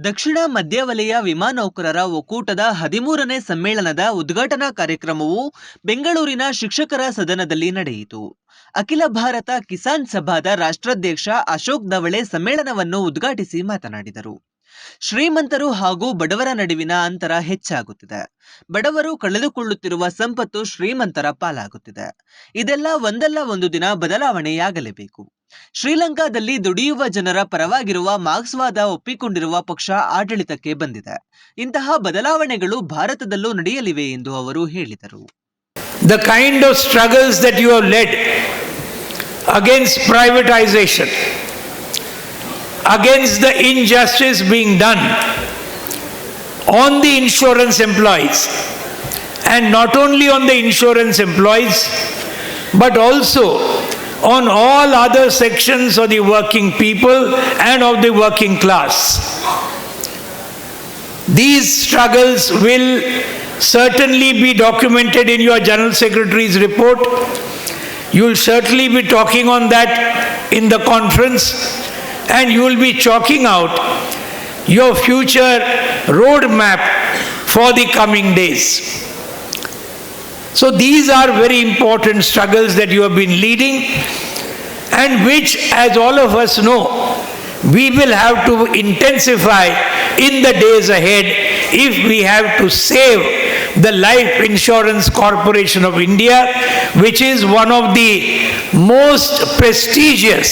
ದಕ್ಷಿಣ ಮಧ್ಯ ವಲಯ ವಿಮಾ ನೌಕರರ ಒಕ್ಕೂಟದ 13ನೇ ಸಮ್ಮೇಳನದ ಉದ್ಘಾಟನಾ ಕಾರ್ಯಕ್ರಮವು ಬೆಂಗಳೂರಿನ ಶಿಕ್ಷಕರ ಸದನದಲ್ಲಿ ನಡೆಯಿತು. ಅಖಿಲ ಭಾರತ ಕಿಸಾನ್ ಸಭಾದ ರಾಷ್ಟ್ರಾಧ್ಯಕ್ಷ ಅಶೋಕ್ ಧವಳೆ ಸಮ್ಮೇಳನವನ್ನು ಉದ್ಘಾಟಿಸಿ ಮಾತನಾಡಿದರು. ಶ್ರೀಮಂತರು ಹಾಗೂ ಬಡವರ ನಡುವಿನ ಅಂತರ ಹೆಚ್ಚಾಗುತ್ತಿದೆ. ಬಡವರು ಕಳೆದುಕೊಳ್ಳುತ್ತಿರುವ ಸಂಪತ್ತು ಶ್ರೀಮಂತರ ಪಾಲಾಗುತ್ತಿದೆ. ಇದೆಲ್ಲ ಒಂದಲ್ಲ ಒಂದು ದಿನ ಬದಲಾವಣೆಯಾಗಲೇಬೇಕು. ಶ್ರೀಲಂಕಾದಲ್ಲಿ ದುಡಿಯುವ ಜನರ ಪರವಾಗಿರುವ ಮಾರ್ಕ್ಸ್ವಾದ ಒಪ್ಪಿಕೊಂಡಿರುವ ಪಕ್ಷ ಆಡಳಿತಕ್ಕೆ ಬಂದಿದೆ. ಇಂತಹ ಬದಲಾವಣೆಗಳು ಭಾರತದಲ್ಲೂ ನಡೆಯಲಿವೆ ಎಂದು ಅವರು ಹೇಳಿದರು. The kind of struggles that you have led against privatization, against the injustice being done on the insurance employees, and not only on the insurance employees but also on all other sections of the working people and of the working class. These struggles will certainly be documented in your General Secretary's report. You will certainly be talking on that in the conference, and you will be chalking out your future roadmap for the coming days. So these are very important struggles that you have been leading, and which, as all of us know, we will have to intensify in the days ahead if we have to save the Life Insurance Corporation of India, which is one of the most prestigious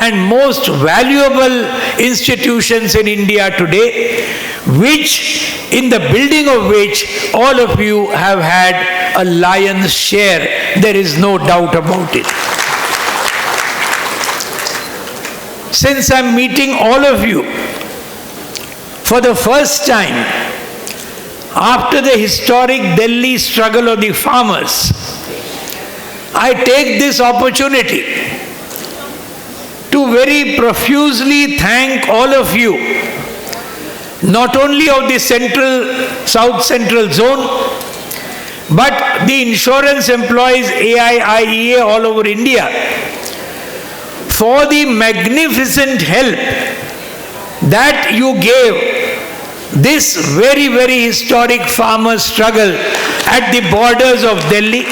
and most valuable institutions in India today, which in the building of which all of you have had a lion's share. There is no doubt about it. Since I'm meeting all of you for the first time after the historic Delhi struggle of the farmers, I take this opportunity to very profusely thank all of you, not only of the South Central Zone, but the insurance employees AIIEA all over India, for the magnificent help that you gave this very, very historic farmer struggle at the borders of Delhi.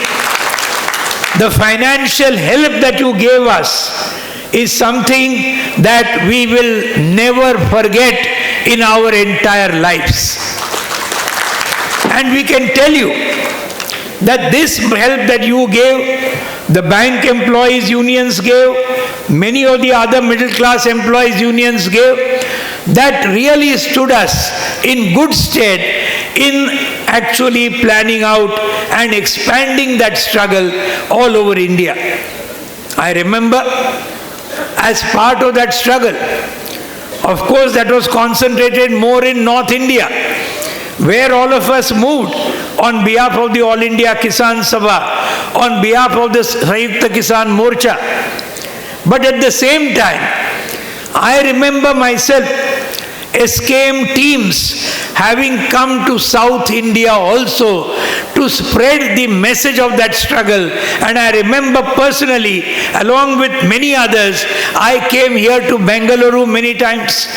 The financial help that you gave us is something that we will never forget in our entire lives. And we can tell you that this help that you gave, the bank employees unions gave, many of the other middle class employees unions gave, that really stood us in good stead in actually planning out and expanding that struggle all over India. I remember, as part of that struggle, of course that was concentrated more in North India, where all of us moved on behalf of the All India Kisan Sabha, on behalf of the Sanyukta Kisan Morcha. But at the same time, I remember myself SKM teams having come to South India also to spread the message of that struggle. And I remember personally, along with many others, I came here to Bengaluru many times,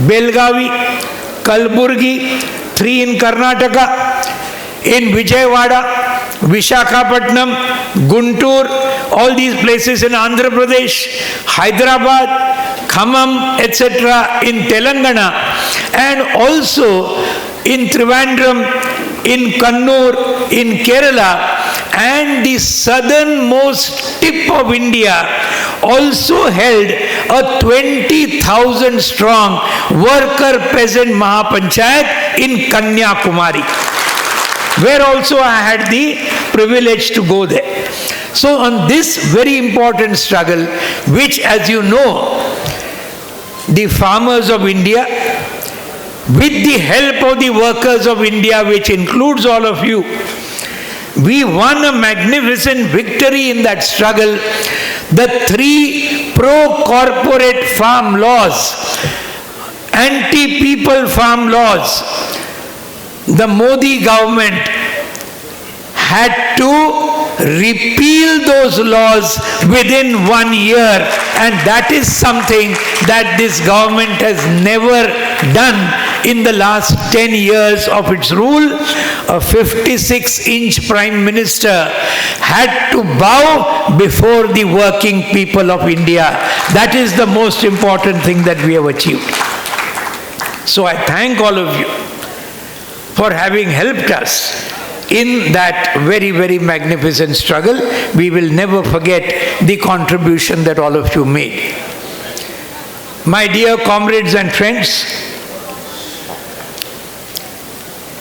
Belgavi, Kalburgi, 3 in Karnataka, in Vijayawada, Vishakhapatnam, Guntur, all these places in Andhra Pradesh, Hyderabad, Khammam, etc. in Telangana, and also in Trivandrum, in Kannur, in Kerala, and the southernmost tip of India also held a 20,000 strong worker peasant Mahapanchayat in Kanyakumari, where also I had the privilege to go there. So on this very important struggle, which, as you know, the farmers of India, with the help of the workers of India, which includes all of you, we won a magnificent victory in that struggle. The 3 pro-corporate farm laws, anti-people farm laws, the Modi government had to repeal those laws within 1 year, and that is something that this government has never done in the last 10 years of its rule. A 56-inch Prime Minister had to bow before the working people of India. That is the most important thing that we have achieved. So I thank all of you for having helped us in that very, very magnificent struggle. We will never forget the contribution that all of you made. My dear comrades and friends,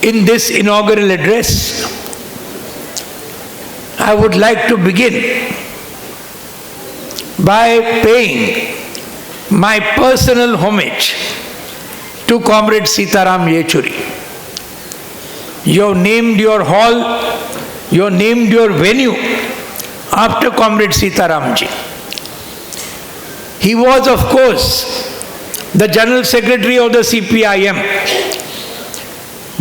in this inaugural address, I would like to begin by paying my personal homage to Comrade Sitaram Yechury. You have named your hall, you have named your venue after Comrade Sitaramji. He was, of course, the General Secretary of the CPIM,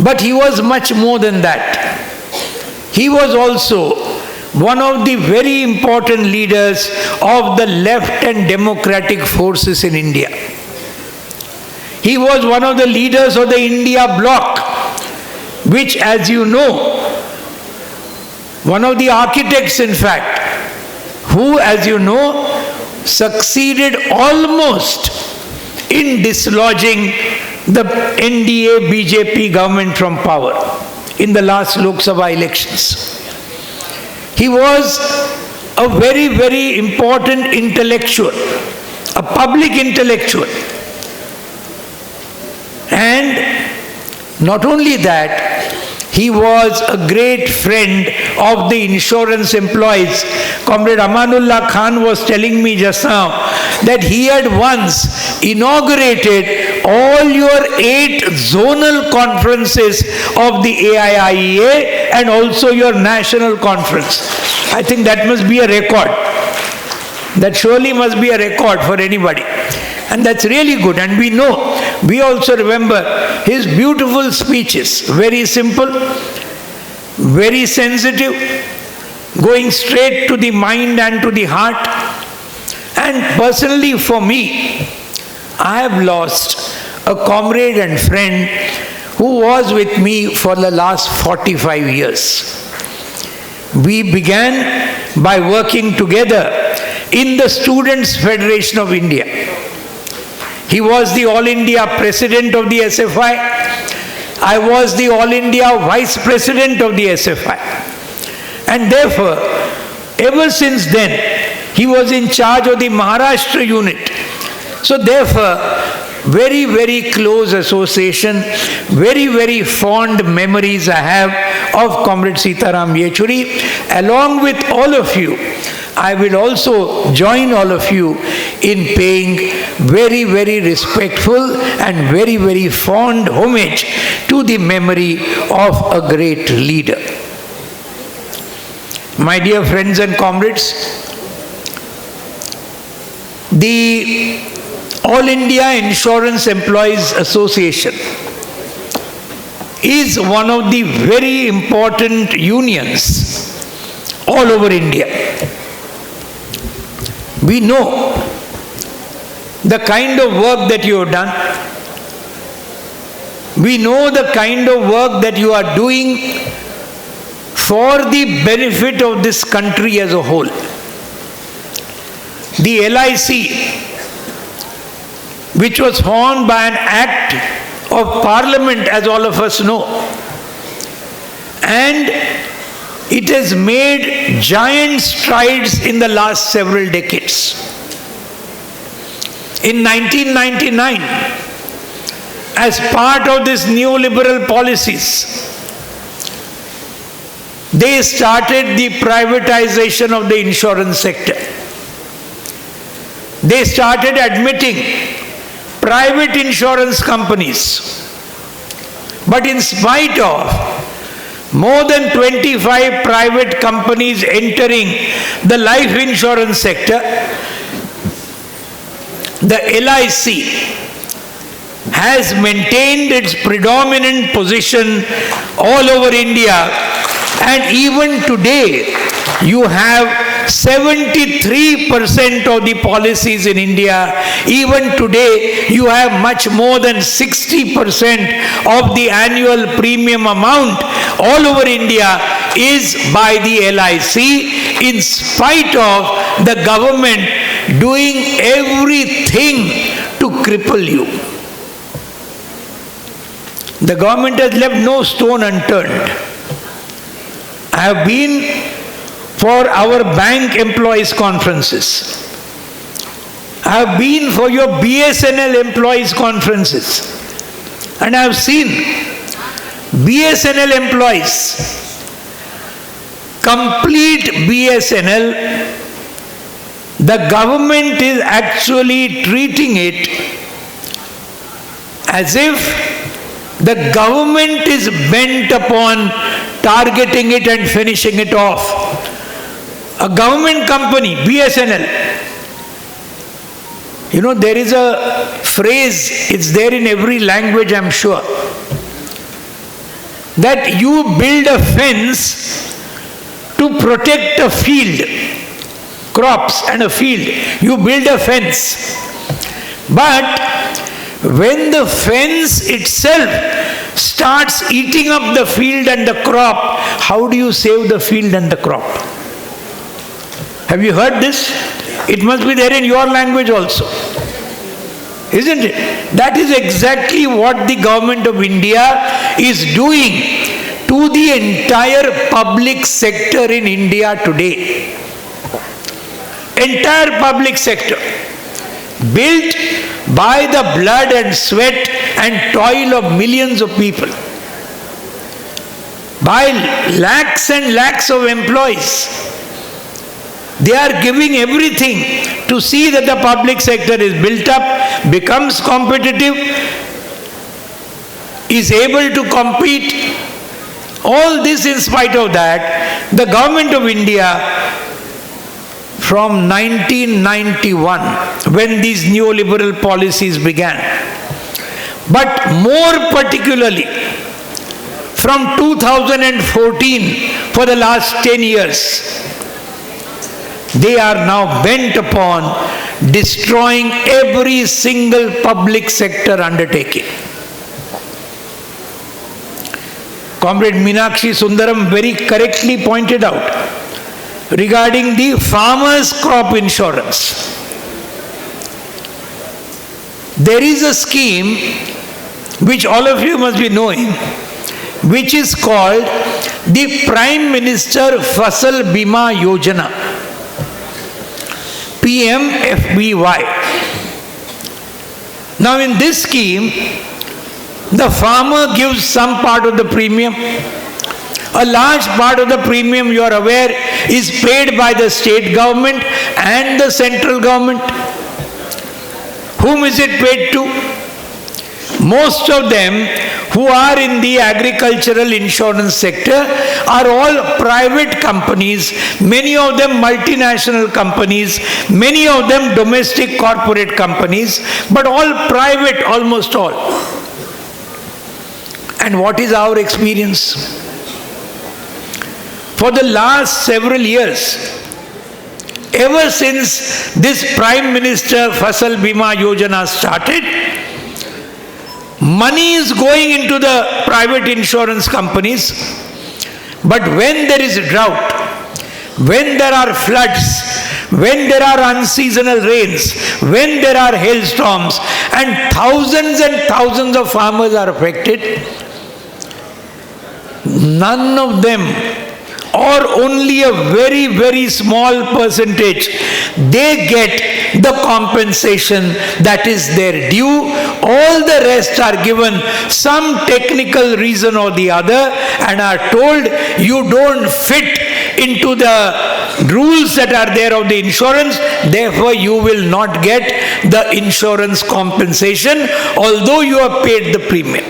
but he was much more than that. He was also one of the very important leaders of the left and democratic forces in India. He was one of the leaders of the India bloc, which, as you know, one of the architects, in fact, who, as you know, succeeded almost in dislodging the NDA BJP government from power in the last Lok Sabha elections. He was a very, very important intellectual, a public intellectual. And not only that, he was a great friend of the insurance employees. Comrade Amanullah Khan was telling me just now that he had once inaugurated all your 8 zonal conferences of the AIIEA and also your national conference. I think that must be a record. That surely must be a record for anybody. And that's really good. And we know, we also remember his beautiful speeches, very simple, very sensitive, going straight to the mind and to the heart. And personally for me, I have lost a comrade and friend who was with me for the last 45 years. We began by working together in the Students' Federation of India. He was the All India President of the SFI. I was the All India Vice President of the SFI. And therefore, ever since then, he was in charge of the Maharashtra unit. So therefore, very, very close association, very, very fond memories I have of Comrade Sitaram Yechury. Along with all of you, I will also join all of you in paying very, very respectful and very, very fond homage to the memory of a great leader. My dear friends and comrades, the All India Insurance Employees Association is one of the very important unions all over India. We know the kind of work that you have done. We know the kind of work that you are doing for the benefit of this country as a whole. The LIC, which was formed by an act of Parliament, as all of us know, and it has made giant strides in the last several decades. In 1999, as part of this neoliberal policies, they started the privatization of the insurance sector. They started admitting private insurance companies. But in spite of more than 25 private companies entering the life insurance sector, the LIC has maintained its predominant position all over India, and even today You have 73% of the policies in India. Even today, you have much more than 60% of the annual premium amount all over India is by the LIC, in spite of the government doing everything to cripple you. The government has left no stone unturned. I have been for our bank employees conferences. I have been for your BSNL employees conferences. And I have seen BSNL employees, complete BSNL, the government is actually treating it as if the government is bent upon targeting it and finishing it off. A government company, BSNL. You know, there is a phrase, it's there in every language, I'm sure, that you build a fence to protect a field, crops and a field. You build a fence. But when the fence itself starts eating up the field and the crop, how do you save the field and the crop? Have you heard this? It must be there in your language also. Isn't it? That is exactly what the government of India is doing to the entire public sector in India today. Entire public sector, built by the blood and sweat and toil of millions of people, by lakhs and lakhs of employees. They are giving everything to see that the public sector is built up, becomes competitive, is able to compete. All this in spite of that, the government of India from 1991, when these neoliberal policies began, but more particularly from 2014 for the last 10 years, they are now bent upon destroying every single public sector undertaking. Comrade Meenakshi Sundaram very correctly pointed out regarding the farmers' crop insurance. There is a scheme which all of you must be knowing, which is called the Prime Minister Fasal Bima Yojana. PMFBY. Now in this scheme, the farmer gives some part of the premium. A large part of the premium, you are aware, is paid by the state government and the central government. Whom is it paid to? Most of them who are in the agricultural insurance sector are all private companies, many of them multinational companies, many of them domestic corporate companies, but all private, almost all. And what is our experience? For the last several years, ever since this Prime Minister Fasal Bima Yojana started, money is going into the private insurance companies, but when there is a drought, when there are floods, when there are unseasonal rains, when there are hailstorms, and thousands of farmers are affected, none of them, or only a very, very small percentage, they get the compensation that is their due. All the rest are given some technical reason or the other and are told you don't fit into the rules that are there of the insurance, therefore you will not get the insurance compensation although you have paid the premium.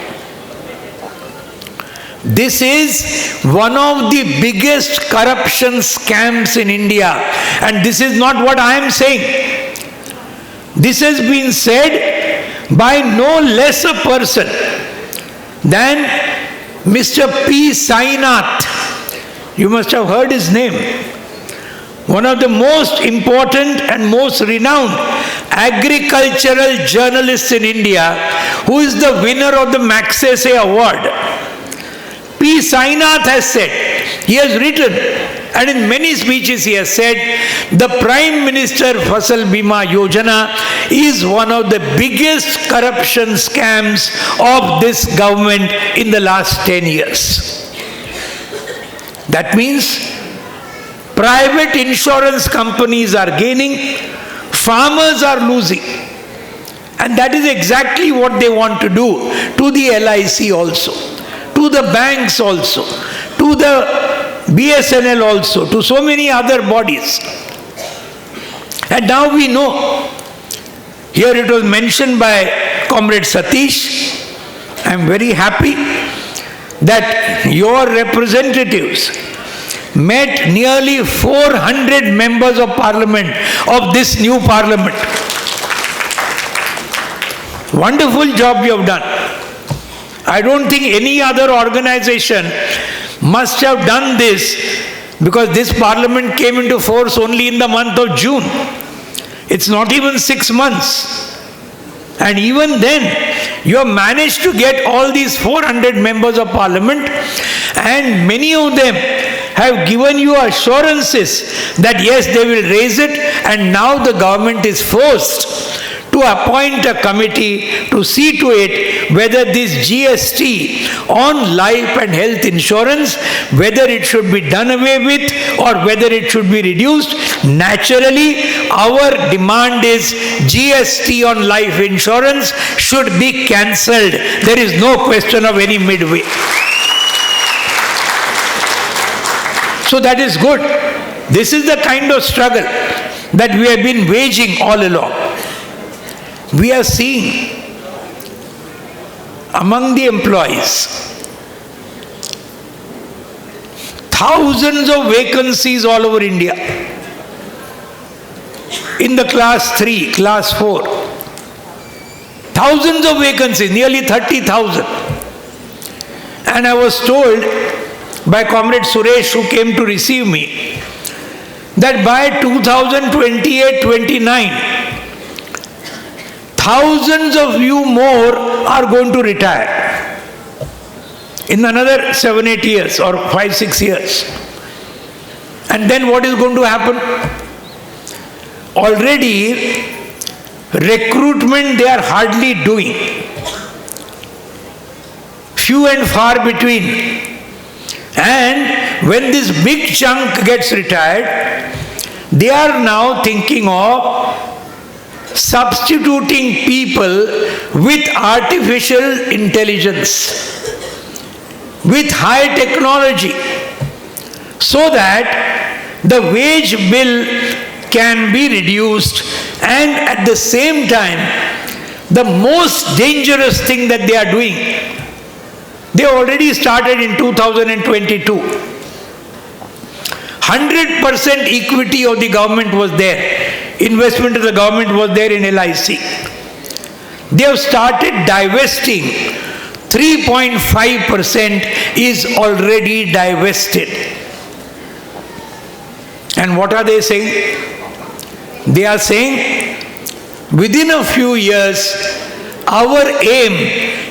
This is one of the biggest corruption scams in India, and this is not what I am saying. This has been said by no less a person than Mr. P. Sainath. You must have heard his name. one of the most important and most renowned agricultural journalists in India, who is the winner of the Magsaysay Award. P. Sainath has said, he has written, and in many speeches he has said, the Prime Minister Fasal Bima Yojana is one of the biggest corruption scams of this government in the last 10 years. That means private insurance companies are gaining, farmers are losing. And that is exactly what they want to do to the LIC also, to the banks also, to the BSNL also, to so many other bodies. And now we know, here it was mentioned by Comrade Satish, I am very happy that your representatives met nearly 400 members of parliament of this new parliament. Wonderful job you have done. I don't think any other organization must have done this, because this parliament came into force only in the month of June. It's not even 6 months. And even then, you have managed to get all these 400 members of parliament, and many of them have given you assurances that yes, they will raise it, and now the government is forced to appoint a committee to see to it whether this GST on life and health insurance, whether it should be done away with or whether it should be reduced. Naturally, our demand is GST on life insurance should be cancelled. There is no question of any midway. So that is good. This is the kind of struggle that we have been waging all along. We are seeing among the employees thousands of vacancies all over India. In the class 3, class 4, thousands of vacancies, nearly 30,000. And I was told by Comrade Suresh, who came to receive me, that by 2028-29, thousands of you more are going to retire in another 7-8 years or 5-6 years. And then what is going to happen? Already recruitment they are hardly doing. Few and far between. And when this big chunk gets retired, they are now thinking of substituting people with artificial intelligence, with high technology, so that the wage bill can be reduced, and at the same time, the most dangerous thing that they are doing, they already started in 2022. 100% equity of the government was there. Investment of the government was there in LIC. They have started divesting. 3.5% is already divested. And what are they saying? They are saying, within a few years, our aim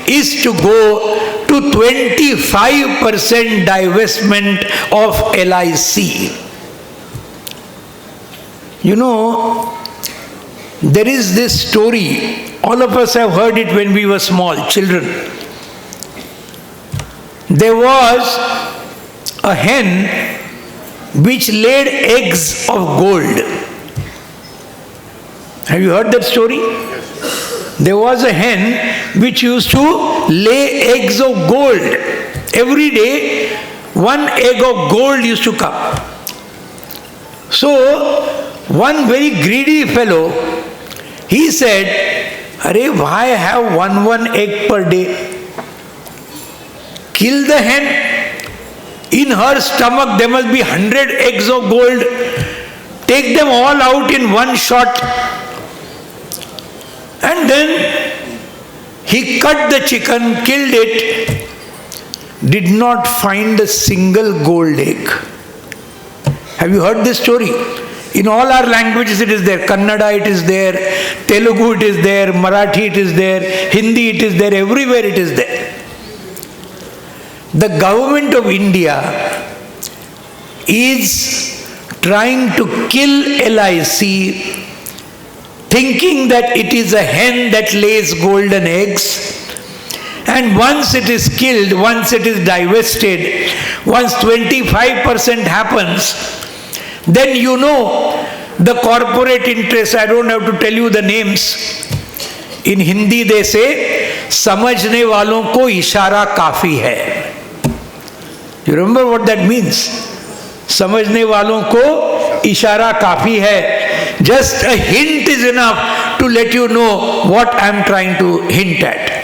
is to go to 25% divestment of LIC. You know, there is this story, all of us have heard it when we were small, children. There was a hen which laid eggs of gold. Have you heard that story? There was a hen which used to lay eggs of gold. Every day, one egg of gold used to come. So, one very greedy fellow, he said, "Arey, why have one egg per day? Kill the hen. In her stomach there must be 100 eggs of gold. Take them all out in one shot." And then he cut the chicken, killed it, did not find a single gold egg. Have you heard this story? In all our languages it is there. Kannada it is there, Telugu it is there, Marathi it is there, Hindi it is there, everywhere it is there. The government of India is trying to kill LIC, thinking that it is a hen that lays golden eggs. And once it is killed, once it is divested, once 25% happens, then you know the corporate interests. I don't have to tell you the names. In Hindi they say, समझने वालों को इशारा काफी है. You remember what that means? समझने वालों को इशारा काफी है. Just a hint is enough to let you know what I am trying to hint at.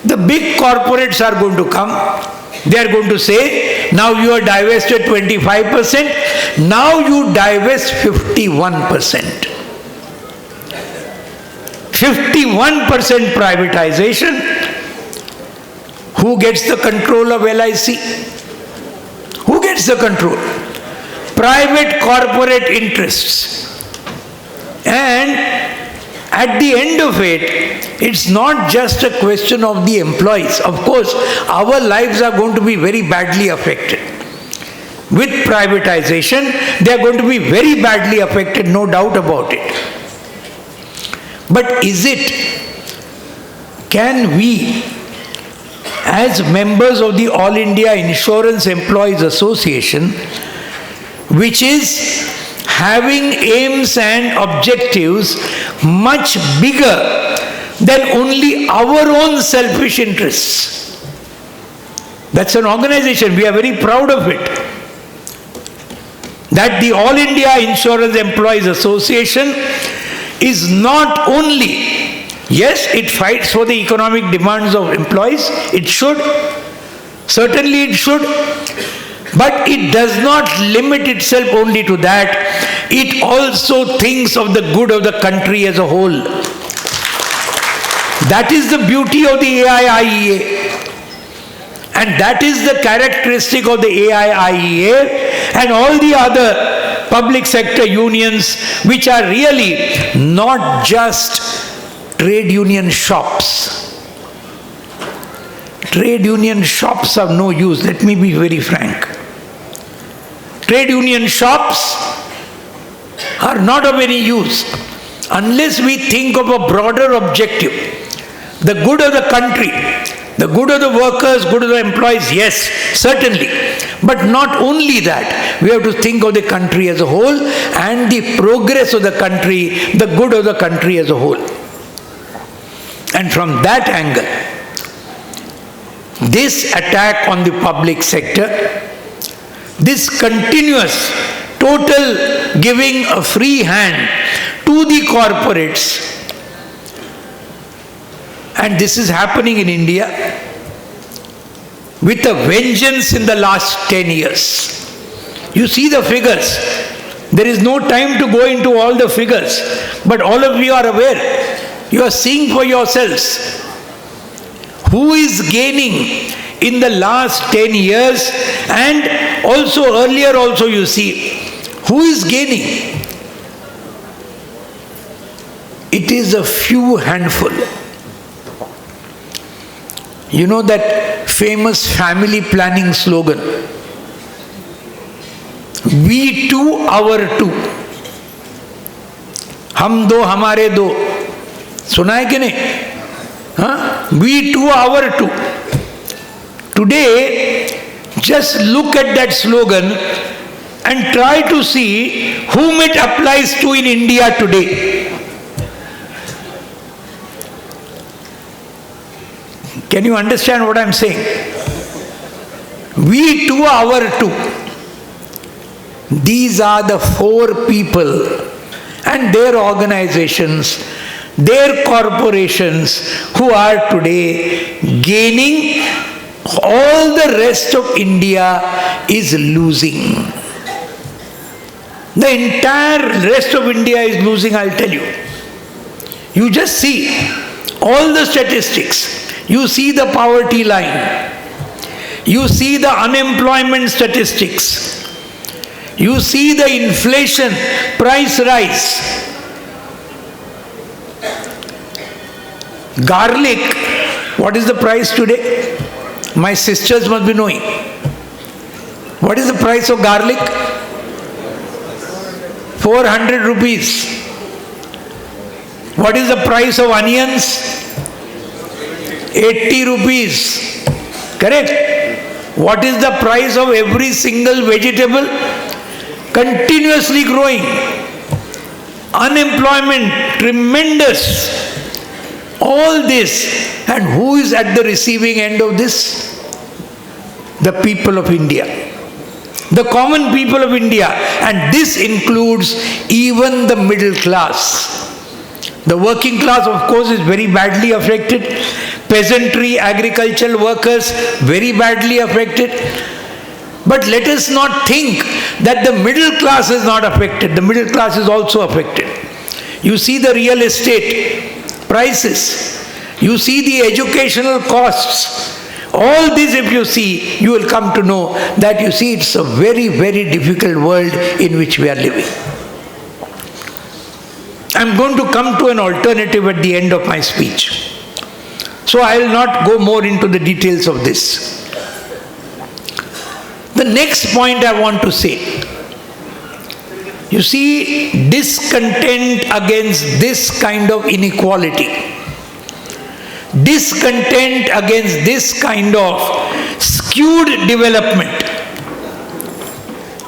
The big corporates are going to come. They are going to say, now you are divested 25%, now you divest 51%. 51% privatization. Who gets the control of LIC? Who gets the control? Private corporate interests. And at the end of it, it's not just a question of the employees. Of course, our lives are going to be very badly affected. With privatization, they are going to be very badly affected, no doubt about it. But can we, as members of the All India Insurance Employees Association, which is having aims and objectives much bigger than only our own selfish interests. That's an organization, we are very proud of it. That the All India Insurance Employees Association is not only, yes, it fights for the economic demands of employees, it should, certainly it should, but it does not limit itself only to that. It also thinks of the good of the country as a whole. That is the beauty of the AIIEA. And that is the characteristic of the AIIEA and all the other public sector unions, which are really not just trade union shops. Trade union shops have no use, let me be very frank. Trade union shops are not of any use unless we think of a broader objective. The good of the country, the good of the workers, good of the employees, yes, certainly. But not only that, we have to think of the country as a whole and the progress of the country, the good of the country as a whole. And from that angle, this attack on the public sector, this continuous, total giving a free hand to the corporates, and this is happening in India with a vengeance in the last 10 years. You see the figures. There is no time to go into all the figures, but all of you are aware. You are seeing for yourselves. Who is gaining in the last 10 years, and also earlier also you see. Who is gaining? It is a few handful. You know that famous family planning slogan, we two, our two. हम दो हमारे दो. सुना है कि नहीं? हाँ? We two, our two. Today, just look at that slogan and try to see whom it applies to in India today. Can you understand what I am saying? We two, our two. These are the four people and their organizations, their corporations who are today gaining. All the rest of India is losing. The entire rest of India is losing, I'll tell you. You just see all the statistics. You see the poverty line. You see the unemployment statistics. You see the inflation, price rise. Garlic, what is the price today? My sisters must be knowing. What is the price of garlic? 400 rupees. What is the price of onions? 80 rupees. Correct? What is the price of every single vegetable? Continuously growing. Unemployment, tremendous. All this. And who is at the receiving end of this? The people of India. The common people of India. And this includes even the middle class. The working class, of course, is very badly affected. Peasantry, agricultural workers, very badly affected. But let us not think that the middle class is not affected. The middle class is also affected. You see the real estate prices. You see the educational costs. All this, if you see, you will come to know that you see it's a very, very difficult world in which we are living. I'm going to come to an alternative at the end of my speech. So I will not go more into the details of this. The next point I want to say, you see, discontent against this kind of inequality, discontent against this kind of skewed development,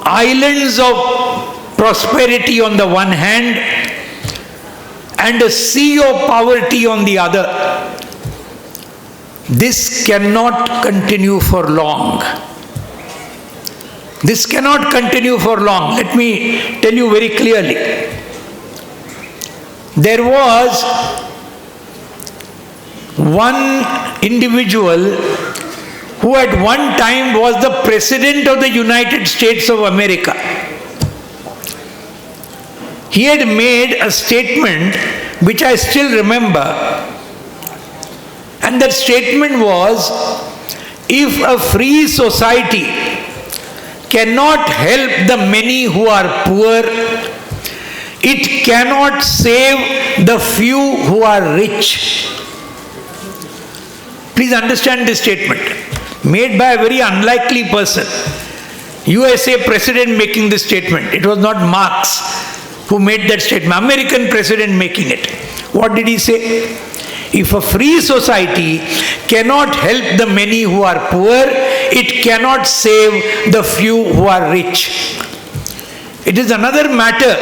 islands of prosperity on the one hand, and a sea of poverty on the other. This cannot continue for long. This cannot continue for long. Let me tell you very clearly. There was one individual who at one time was the President of the United States of America. He had made a statement which I still remember, and that statement was, if a free society cannot help the many who are poor, it cannot save the few who are rich. Please understand this statement, made by a very unlikely person. USA President making this statement. It was not Marx who made that statement, American president making it. What did he say? If a free society cannot help the many who are poor, it cannot save the few who are rich. It is another matter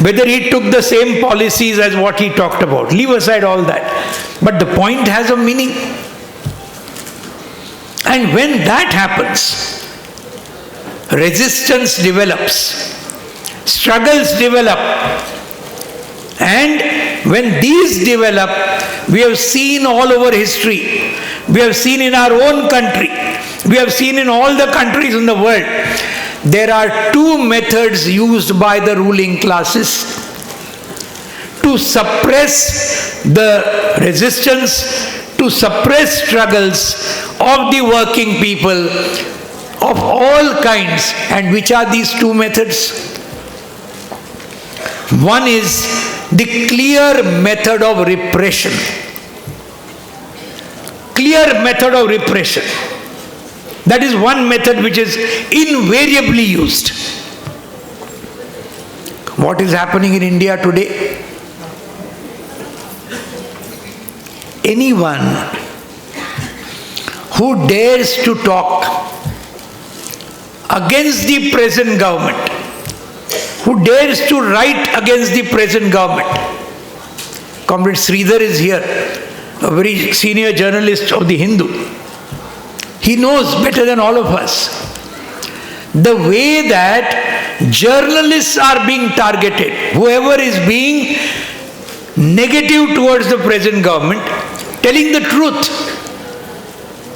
whether he took the same policies as what he talked about. Leave aside all that. But the point has a meaning. And when that happens, resistance develops. Struggles develop, and when these develop, we have seen all over history, we have seen in our own country, we have seen in all the countries in the world, there are two methods used by the ruling classes to suppress the resistance, to suppress struggles of the working people of all kinds. And which are these two methods? One is the clear method of repression. Clear method of repression. That is one method which is invariably used. What is happening in India today? Anyone who dares to talk against the present government, who dares to write against the present government. Comrade Sridhar is here, a very senior journalist of the Hindu. He knows better than all of us the way that journalists are being targeted. Whoever is being negative towards the present government, telling the truth.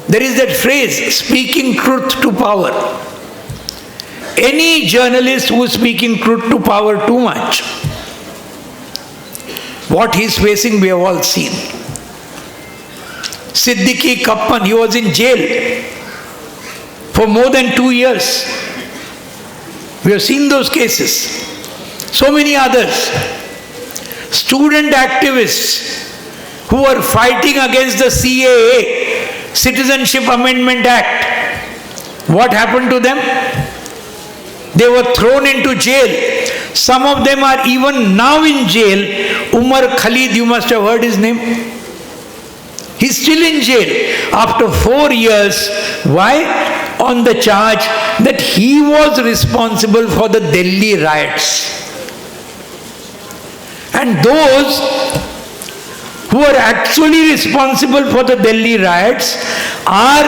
There is that phrase, speaking truth to power. Any journalist who is speaking truth to power too much, what he is facing we have all seen. Siddiqui Kappan, he was in jail for more than 2 years. We have seen those cases. So many others. Student activists who were fighting against the CAA, Citizenship Amendment Act. What happened to them? They were thrown into jail. Some of them are even now in jail. Umar Khalid, you must have heard his name. He's still in jail after 4 years. Why? On the charge that he was responsible for the Delhi riots. And those who are actually responsible for the Delhi riots are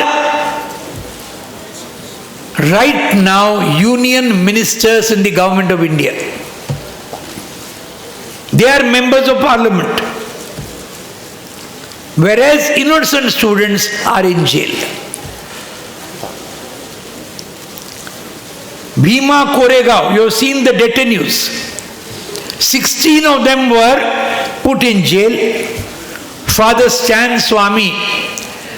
right now union ministers in the government of India. They are members of parliament, whereas innocent students are in jail. Bhima Koregaon, you have seen the detainees. 16 of them were put in jail. Father Stan Swami,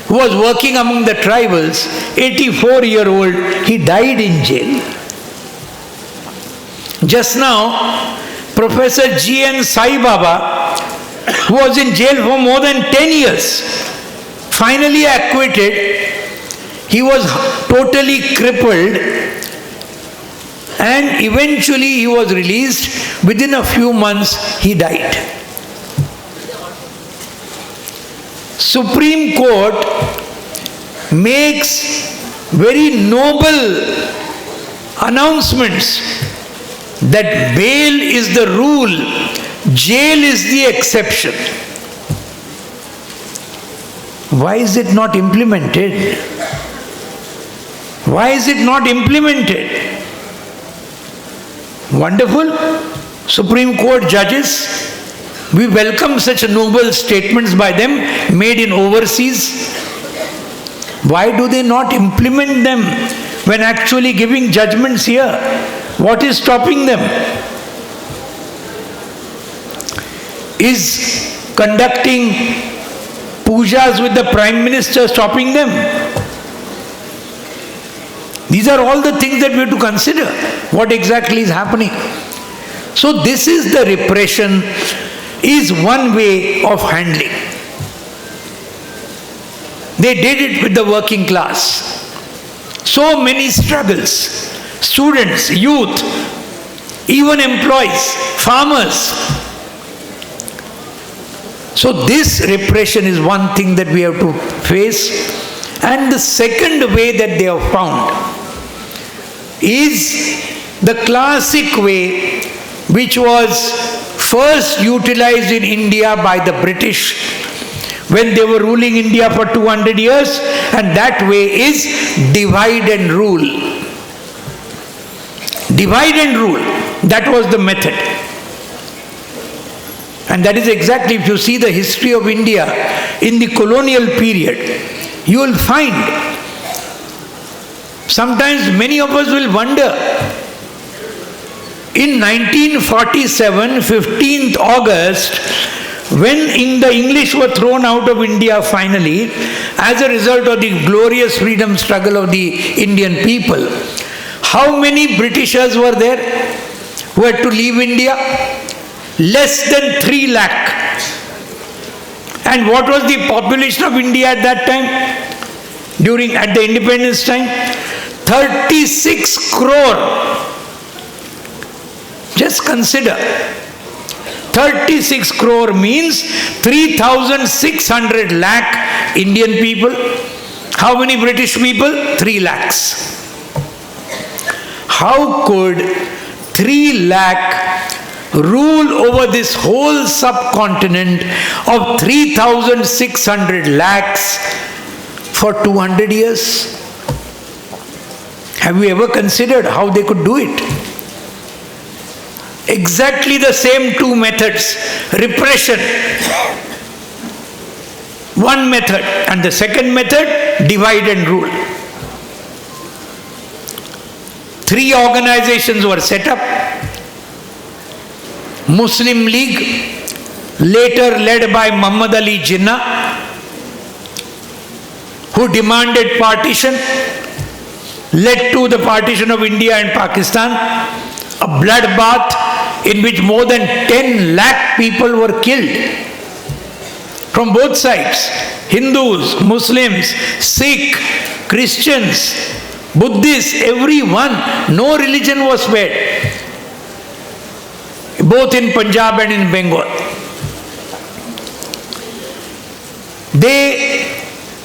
who was working among the tribals, 84-year-old, he died in jail. Just now, Professor G.N. Sai Baba, who was in jail for more than 10 years, finally acquitted. He was totally crippled and eventually he was released. Within a few months, he died. Supreme Court makes very noble announcements that bail is the rule, jail is the exception. Why is it not implemented? Why is it not implemented? Wonderful. Supreme Court judges, we welcome such noble statements by them made in overseas. Why do they not implement them when actually giving judgments here? What is stopping them? Is conducting pujas with the Prime Minister stopping them? These are all the things that we have to consider. What exactly is happening? So this is the repression, is one way of handling. They did it with the working class. So many struggles. Students, youth, even employees, farmers. So this repression is one thing that we have to face. And the second way that they have found is the classic way which was first utilized in India by the British when they were ruling India for 200 years, and that way is divide and rule. Divide and rule, that was the method. And that is exactly, if you see the history of India in the colonial period, you will find, sometimes many of us will wonder, in 1947, 15th August, when the English were thrown out of India finally, as a result of the glorious freedom struggle of the Indian people, how many Britishers were there who had to leave India? Less than 3 lakh. And what was the population of India at that time? At the independence time? 36 crore. Just consider. 36 crore means 3,600 lakh Indian people. How many British people? 3 lakhs. How could 3 lakh rule over this whole subcontinent of 3,600 lakhs for 200 years? Have you ever considered how they could do it? Exactly the same 2 methods. Repression, one method, and the second method, divide and rule. 3 organizations were set up. Muslim League, later led by Muhammad Ali Jinnah, who demanded partition. led to the partition of India and Pakistan, a bloodbath in which more than 10 lakh people were killed from both sides. Hindus, Muslims, Sikh, Christians, Buddhists, everyone. No religion was spared, both in Punjab and in Bengal. They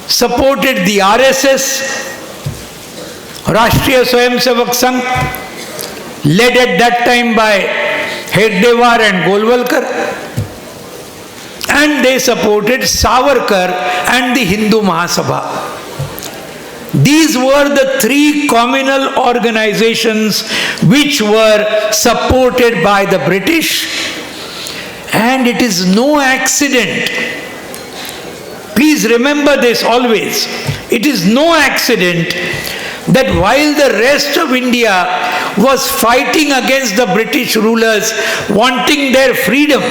supported the RSS, Rashtriya Swayamsevak Sangh, led at that time by Hedgewar and Golwalkar, and they supported Savarkar and the Hindu Mahasabha. These were the three communal organizations which were supported by the British, and it is no accident. Please remember this always. It is no accident that while the rest of India was fighting against the British rulers, wanting their freedom,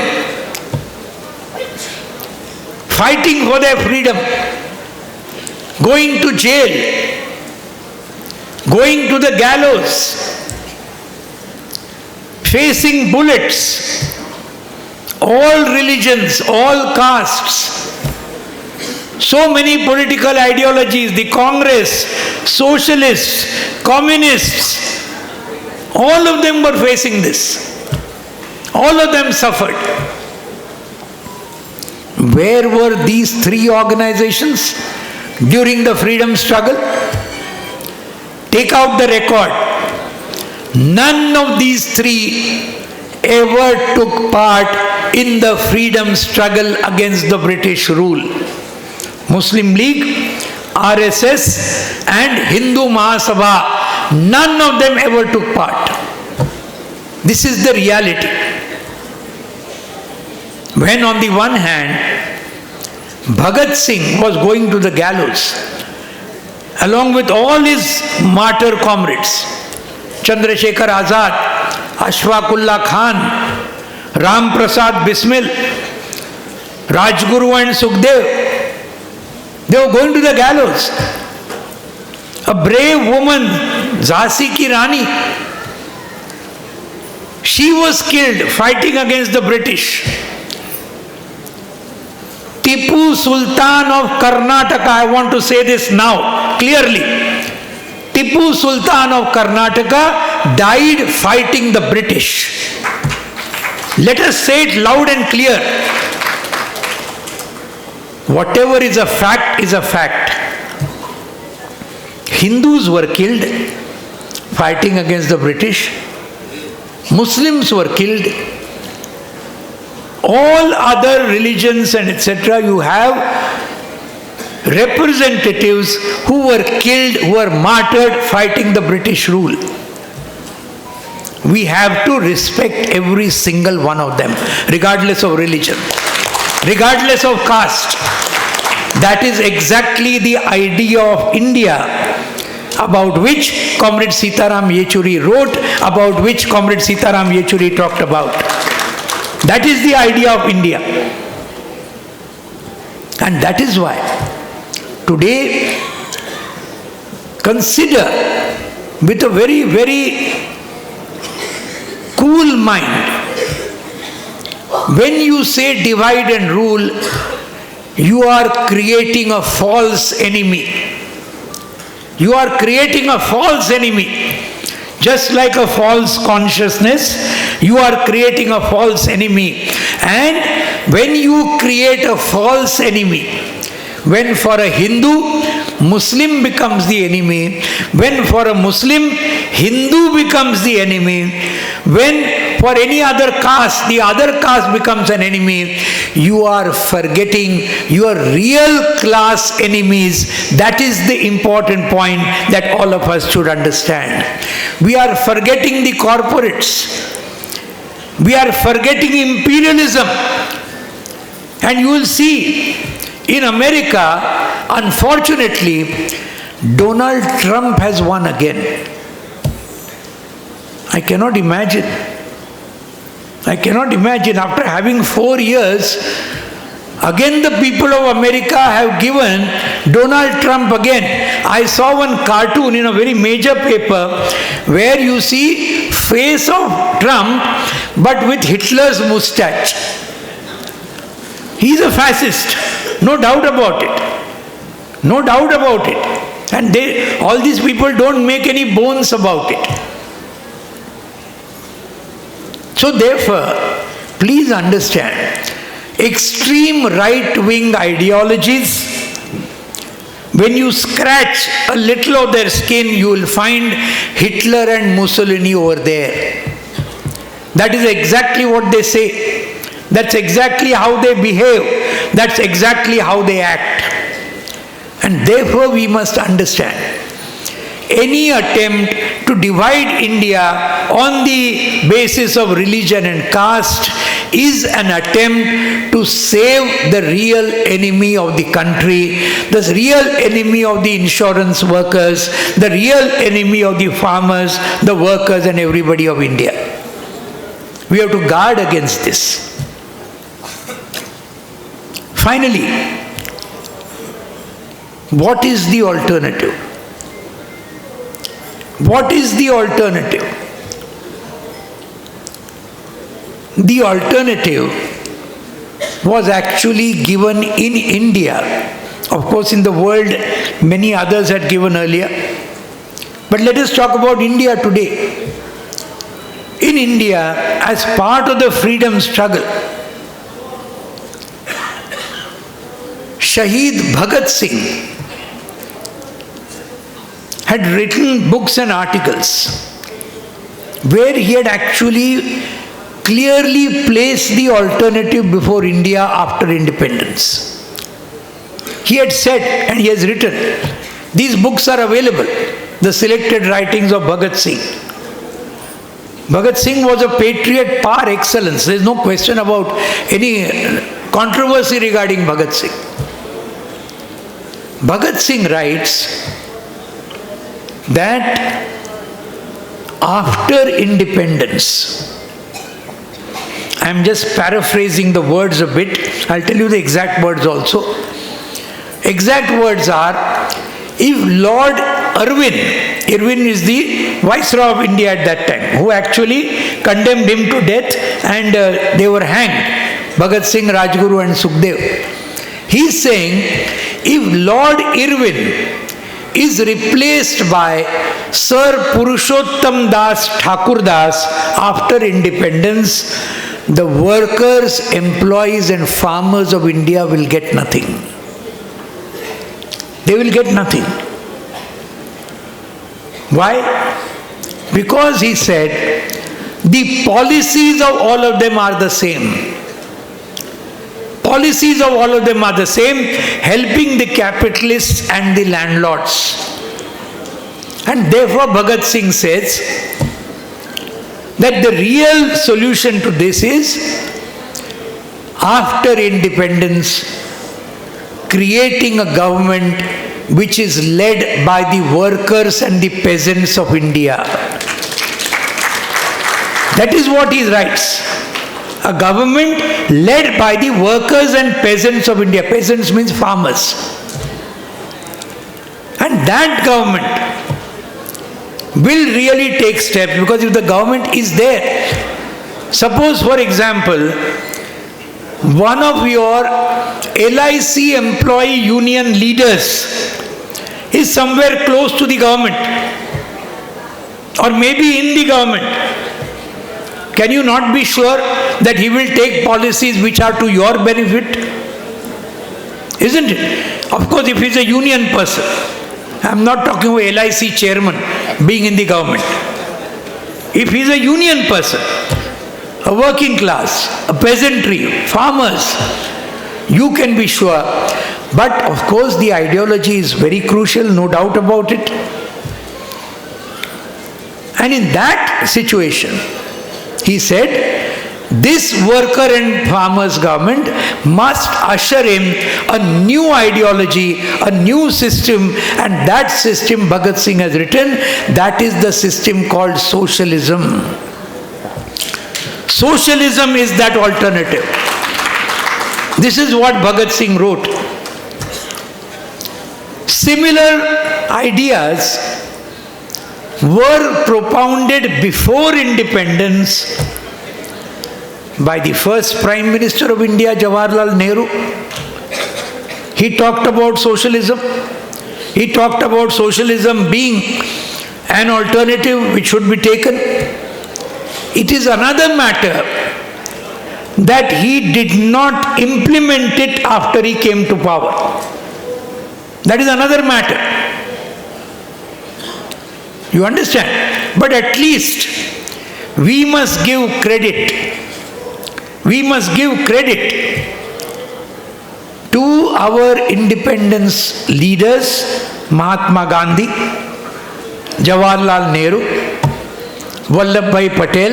fighting for their freedom, going to jail, going to the gallows, facing bullets, all religions, all castes, so many political ideologies, the Congress, socialists, communists, all of them were facing this. All of them suffered. Where were these three organizations during the freedom struggle? Take out the record. None of these three ever took part in the freedom struggle against the British rule. Muslim League, RSS and Hindu Mahasabha, none of them ever took part. This is the reality. When on the one hand, Bhagat Singh was going to the gallows, along with all his martyr comrades, Chandrasekhar Azad, Ashfaqullah Khan, Ram Prasad Bismil, Rajguru and Sukhdev, they were going to the gallows. A brave woman, Jhansi ki Rani, she was killed fighting against the British. Tipu Sultan of Karnataka, I want to say this now clearly. Tipu Sultan of Karnataka died fighting the British. Let us say it loud and clear. Whatever is a fact is a fact. Hindus were killed fighting against the British. Muslims were killed. All other religions and etc., you have representatives who were killed, who were martyred fighting the British rule. We have to respect every single one of them, regardless of religion, regardless of caste. That is exactly the idea of India, about which Comrade Sitaram Yechury wrote, about which Comrade Sitaram Yechury talked about. That is the idea of India. And that is why today consider with a very, very cool mind. When you say divide and rule, you are creating a false enemy. You are creating a false enemy. Just like a false consciousness, you are creating a false enemy. And when you create a false enemy, when for a Hindu, Muslim becomes the enemy, when for a Muslim, Hindu becomes the enemy, when for any other caste, the other caste becomes an enemy, you are forgetting your real class enemies. That is the important point that all of us should understand. We are forgetting the corporates. We are forgetting imperialism. And you will see in America, unfortunately, Donald Trump has won again. I cannot imagine after having 4 years, Again, the people of America have given Donald Trump again. I saw one cartoon in a very major paper where you see face of Trump but with Hitler's mustache. He's a fascist, no doubt about it. No doubt about it. And all these people don't make any bones about it. So therefore, please understand, extreme right-wing ideologies, when you scratch a little of their skin, you will find Hitler and Mussolini over there. That is exactly what they say. That's exactly how they behave. That's exactly how they act. And therefore we must understand, any attempt to divide India on the basis of religion and caste is an attempt to save the real enemy of the country, the real enemy of the insurance workers, the real enemy of the farmers, the workers and everybody of India. We have to guard against this. Finally, what is the alternative? What is the alternative? The alternative was actually given in India. Of course, in the world, many others had given earlier. But let us talk about India today. In India, as part of the freedom struggle, Shaheed Bhagat Singh had written books and articles where he had actually clearly placed the alternative before India after independence. He had said, and he has written, these books are available, the selected writings of Bhagat Singh. Bhagat Singh was a patriot par excellence. There is no question about any controversy regarding Bhagat Singh. Bhagat Singh writes that after independence, I am just paraphrasing the words a bit, I'll tell you the exact words also. Exact words are, if Lord Irwin is the Viceroy of India at that time, who actually condemned him to death and they were hanged, Bhagat Singh, Rajguru and Sukhdev. He is saying, if Lord Irwin is replaced by Sir Purushottam Das Thakur Das after independence, the workers, employees and farmers of India will get nothing. They will get nothing. Why? Because he said, the policies of all of them are the same. Policies of all of them are the same, helping the capitalists and the landlords. And therefore Bhagat Singh says that the real solution to this is, after independence, creating a government which is led by the workers and the peasants of India. That is what he writes. A government led by the workers and peasants of India. Peasants means farmers. And that government will really take steps, because if the government is there, suppose for example, one of your LIC employee union leaders is somewhere close to the government or maybe in the government. Can you not be sure that he will take policies which are to your benefit? Isn't it? Of course, if he's a union person. I am not talking about LIC chairman being in the government. If he's a union person, a working class, a peasantry, farmers, you can be sure. But of course, the ideology is very crucial, no doubt about it. And in that situation, he said, this worker and farmers government must usher in a new ideology, a new system, and that system Bhagat Singh has written, that is the system called socialism. Socialism is that alternative. This is what Bhagat Singh wrote. Similar ideas were propounded before independence by the first Prime Minister of India, Jawaharlal Nehru. He talked about socialism. He talked about socialism being an alternative which should be taken. It is another matter that he did not implement it after he came to power. That is another matter. You understand? But at least we must give credit. We must give credit to our independence leaders, Mahatma Gandhi, Jawaharlal Nehru, Vallabhbhai Patel,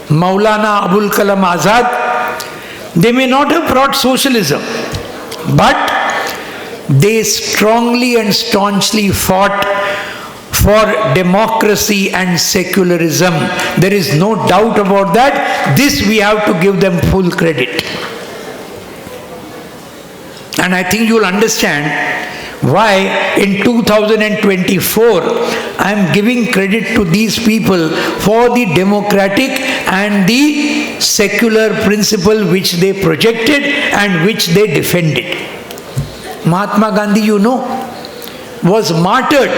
Maulana Abul Kalam Azad. They may not have brought socialism, but they strongly and staunchly fought for democracy and secularism. There is no doubt about that. This we have to give them full credit. And I think you will understand why in 2024 I am giving credit to these people for the democratic and the secular principle which they projected and which they defended. Mahatma Gandhi, you know, was martyred.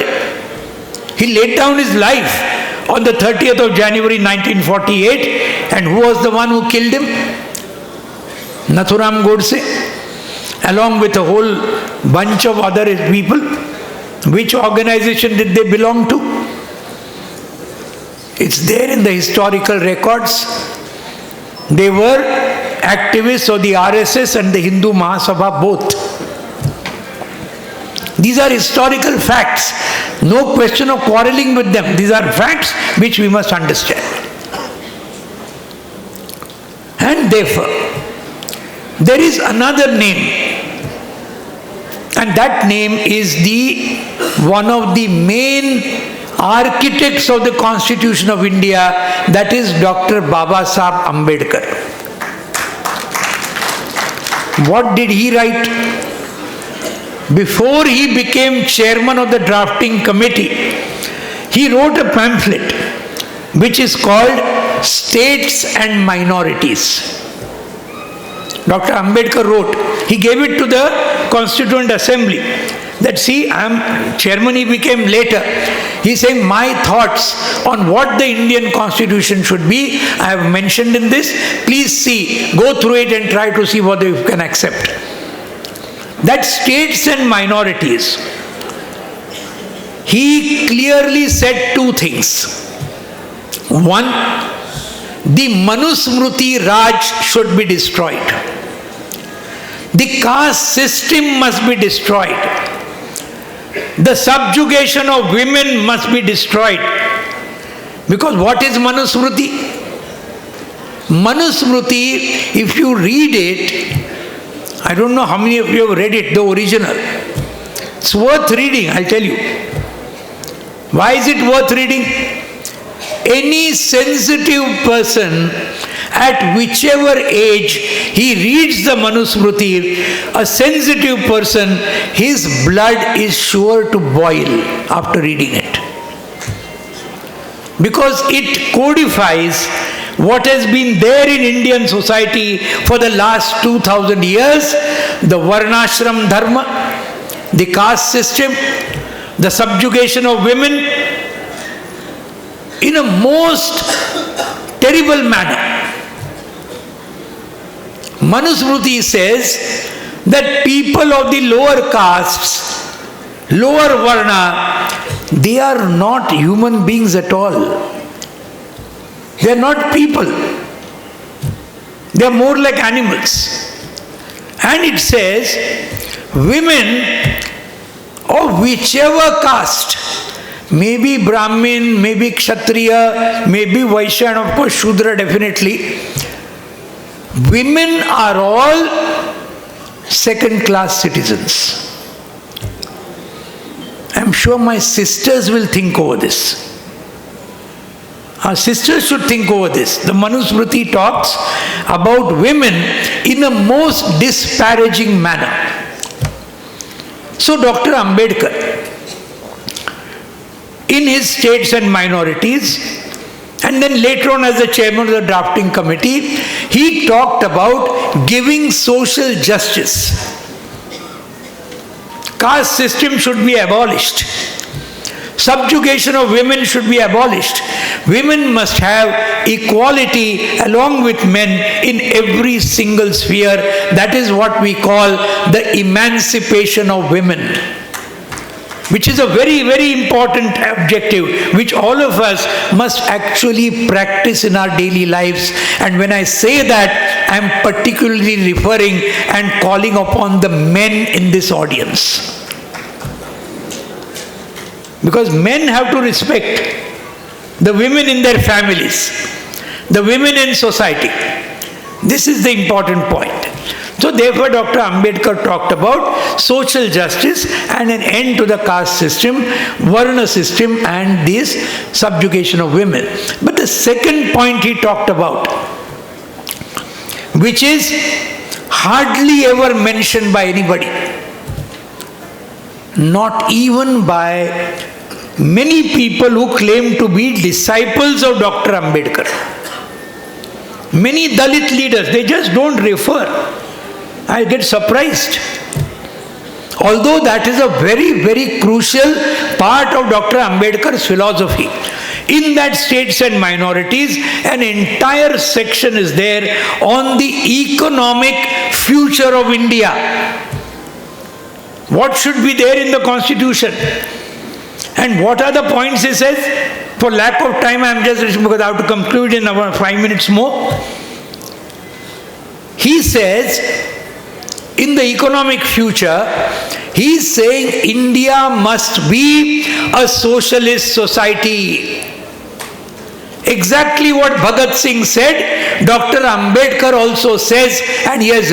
He laid down his life on the 30th of January 1948, and who was the one who killed him? Nathuram Godse, along with a whole bunch of other people. Which organization did they belong to? It's there in the historical records. They were activists of the RSS and the Hindu Mahasabha both. These are historical facts. No question of quarreling with them. These are facts which we must understand. And therefore, there is another name, and that name is one of the main architects of the Constitution of India, that is Dr. Baba Sahib Ambedkar. What did he write? Before he became chairman of the drafting committee, he wrote a pamphlet which is called States and Minorities. Dr. Ambedkar wrote, he gave it to the Constituent Assembly, that see, chairman he became later. He is saying, my thoughts on what the Indian Constitution should be, I have mentioned in this. Please see, go through it and try to see whether you can accept. That states and minorities, he clearly said two things. One, the Manusmriti Raj should be destroyed. The caste system must be destroyed. The subjugation of women must be destroyed. Because what is Manusmriti? Manusmriti, if you read it, I don't know how many of you have read it, the original. It's worth reading, I'll tell you. Why is it worth reading? Any sensitive person, at whichever age he reads the Manusmriti, a sensitive person, his blood is sure to boil after reading it. Because it codifies what has been there in Indian society for the last 2000 years, the Varnashram Dharma, the caste system, the subjugation of women, in a most terrible manner. Manusmriti says that people of the lower castes, lower Varna, they are not human beings at all. They are not people. They are more like animals. And it says, women of whichever caste, maybe Brahmin, maybe Kshatriya, maybe Vaishya, and of course Shudra definitely, women are all second-class citizens. I am sure my sisters will think over this. Our sisters should think over this. The Manusmriti talks about women in a most disparaging manner. So Dr. Ambedkar, in his States and Minorities, and then later on as the chairman of the drafting committee, he talked about giving social justice. Caste system should be abolished. Subjugation of women should be abolished. Women must have equality along with men in every single sphere. That is what we call the emancipation of women, which is a very, very important objective which all of us must actually practice in our daily lives. And when I say that, I am particularly referring and calling upon the men in this audience. Because men have to respect the women in their families, the women in society. This is the important point. So therefore Dr. Ambedkar talked about social justice and an end to the caste system, Varna system and this subjugation of women. But the second point he talked about, which is hardly ever mentioned by anybody, not even by many people who claim to be disciples of Dr. Ambedkar. Many Dalit leaders, they just don't refer. I get surprised. Although that is a very, very crucial part of Dr. Ambedkar's philosophy. In that States and Minorities, an entire section is there on the economic future of India. What should be there in the Constitution? And what are the points he says? For lack of time, I am just because I have to conclude in about 5 minutes more. He says, in the economic future, he is saying India must be a socialist society. Exactly what Bhagat Singh said, Dr. Ambedkar also says, and he has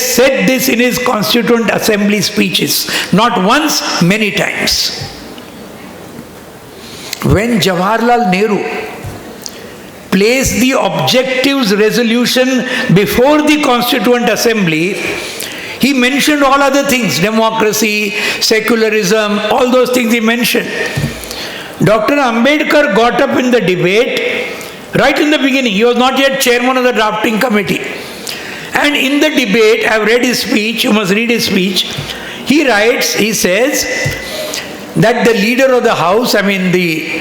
said this in his Constituent Assembly speeches, not once, many times. When Jawaharlal Nehru placed the objectives resolution before the Constituent Assembly, he mentioned all other things, democracy, secularism, all those things he mentioned. Dr. Ambedkar got up in the debate right in the beginning. He was not yet chairman of the drafting committee. And in the debate, I have read his speech, you must read his speech. He writes, he says that the leader of the house, the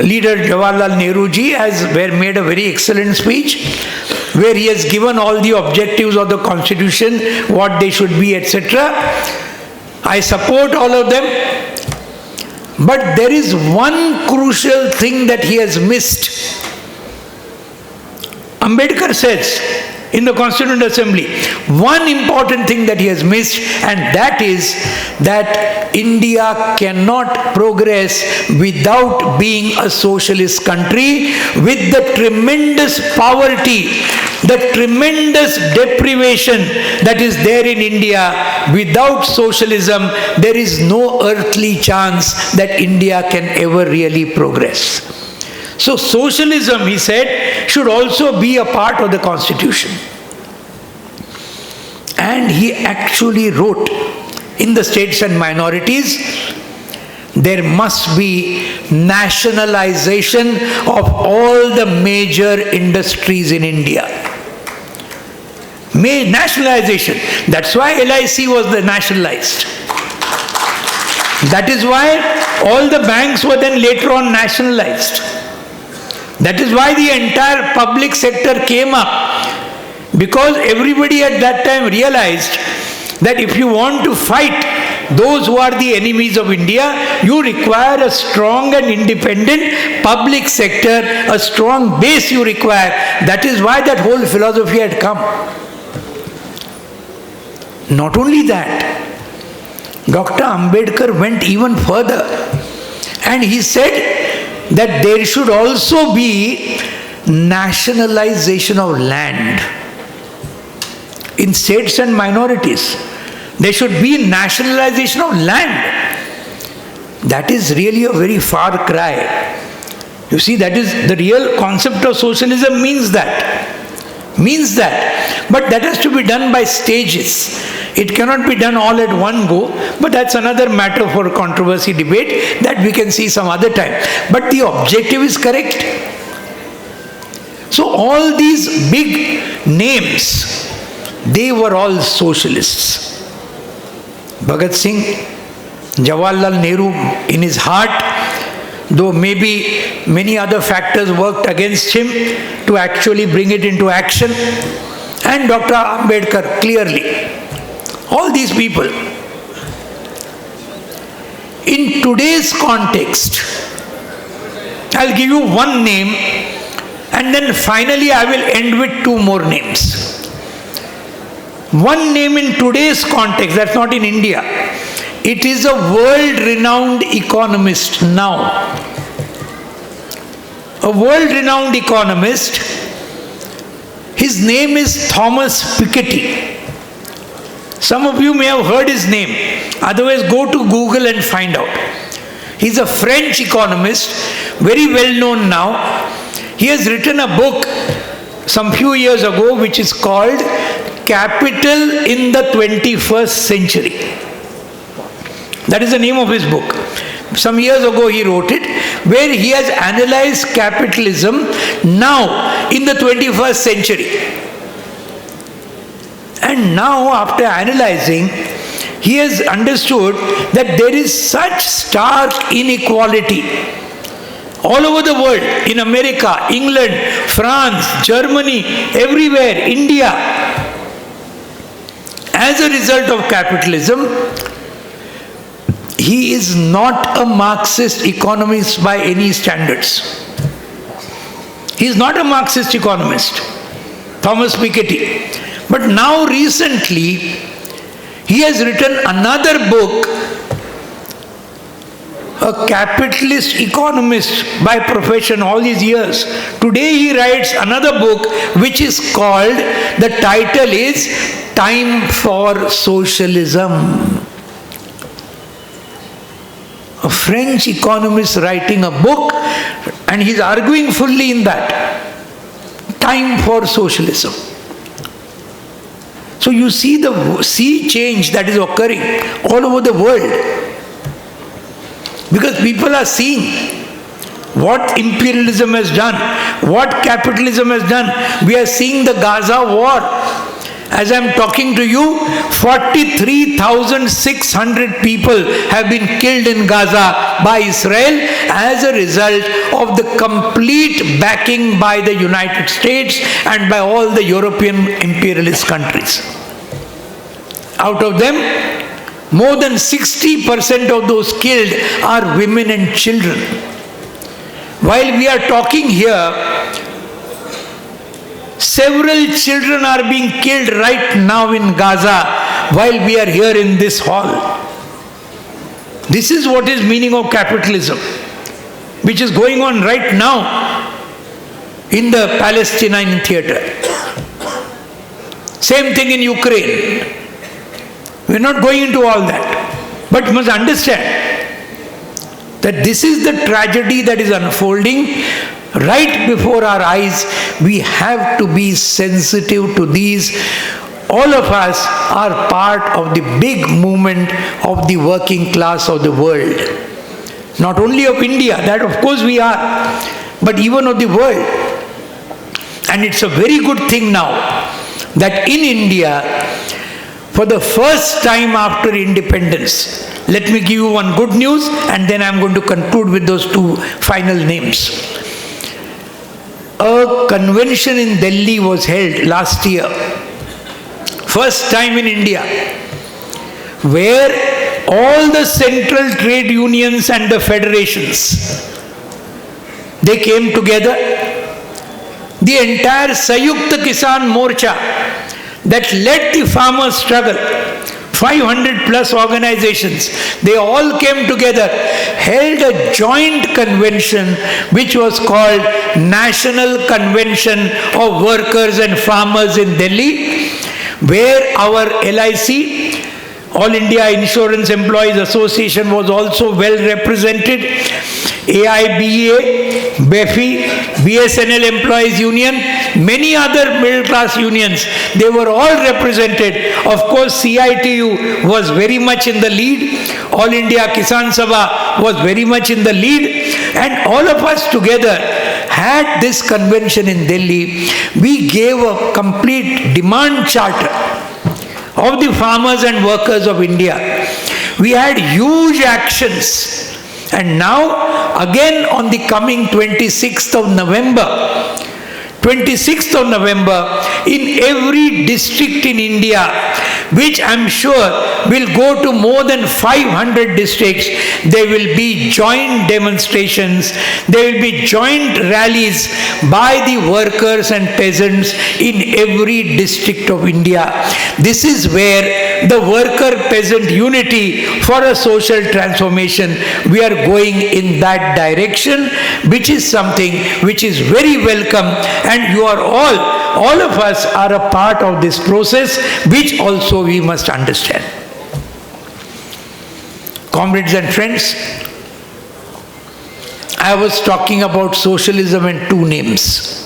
leader Jawaharlal Nehru ji has made a very excellent speech where he has given all the objectives of the constitution, what they should be, etc. I support all of them. But there is one crucial thing that he has missed. Ambedkar says in the Constituent Assembly, one important thing that he has missed, and that is that India cannot progress without being a socialist country with the tremendous poverty, the tremendous deprivation that is there in India. Without socialism, there is no earthly chance that India can ever really progress. So socialism, he said, should also be a part of the constitution. And he actually wrote in the States and Minorities, there must be nationalization of all the major industries in India. Nationalization. That's why LIC was nationalized. That is why all the banks were then later on nationalized. That is why the entire public sector came up, because everybody at that time realized that if you want to fight those who are the enemies of India, you require a strong and independent public sector, a strong base you require. That is why that whole philosophy had come. Not only that, Dr. Ambedkar went even further, and he said that there should also be nationalization of land. In States and Minorities, there should be nationalization of land. That is really a very far cry. You see, that is the real concept of socialism means that. But that has to be done by stages. It cannot be done all at one go, but that's another matter for controversy, debate, that we can see some other time. But the objective is correct. So all these big names, they were all socialists. Bhagat Singh, Jawaharlal Nehru, in his heart, though maybe many other factors worked against him to actually bring it into action, and Dr. Ambedkar, clearly. All these people. In today's context, I'll give you one name, and then finally I will end with two more names. One name in today's context, that's not in India. It is a world-renowned economist now. A world-renowned economist. His name is Thomas Piketty. Some of you may have heard his name. Otherwise, go to Google and find out. He's a French economist, very well known now. He has written a book some few years ago which is called Capital in the 21st Century. That is the name of his book. Some years ago he wrote it, where he has analyzed capitalism now in the 21st century. And now, after analyzing, he has understood that there is such stark inequality all over the world, in America, England, France, Germany, everywhere, India. As a result of capitalism, he is not a Marxist economist by any standards. He is not a Marxist economist, Thomas Piketty. But now recently, he has written another book, a capitalist economist by profession all these years. Today he writes another book which is called, the title is Time for Socialism. A French economist writing a book, and he's arguing fully in that. Time for Socialism. So you see the sea change that is occurring all over the world. Because people are seeing what imperialism has done, what capitalism has done. We are seeing the Gaza war. As I am talking to you, 43,600 people have been killed in Gaza by Israel as a result of the complete backing by the United States and by all the European imperialist countries. Out of them, more than 60% of those killed are women and children. While we are talking here, several children are being killed right now in Gaza while we are here in this hall. This is what is meaning of capitalism, which is going on right now in the Palestinian theater. Same thing in Ukraine. We are not going into all that. But you must understand that this is the tragedy that is unfolding right before our eyes. We have to be sensitive to these. All of us are part of the big movement of the working class of the world. Not only of India, that of course we are, but even of the world. And it's a very good thing now that in India, for the first time after independence, let me give you one good news and then I'm going to conclude with those two final names. A convention in Delhi was held last year, first time in India, where all the central trade unions and the federations, they came together. The entire Sayukta Kisan Morcha that led the farmers' struggle, 500 plus organizations, they all came together, held a joint convention which was called National Convention of Workers and Farmers in Delhi, where our LIC, All India Insurance Employees Association was also well represented. AIIEA, BEFI, BSNL Employees Union, many other middle class unions, they were all represented. Of course, CITU was very much in the lead. All India Kisan Sabha was very much in the lead. And all of us together had this convention in Delhi. We gave a complete demand charter of the farmers and workers of India. We had huge actions. And now, again on the coming 26th of November, in every district in India, which I'm sure will go to more than 500 districts, there will be joint demonstrations, there will be joint rallies by the workers and peasants in every district of India. This is where the worker-peasant unity for a social transformation, we are going in that direction, which is something which is very welcome, and you are all of us are a part of this process, which also we must understand. Comrades and friends, I was talking about socialism in two names,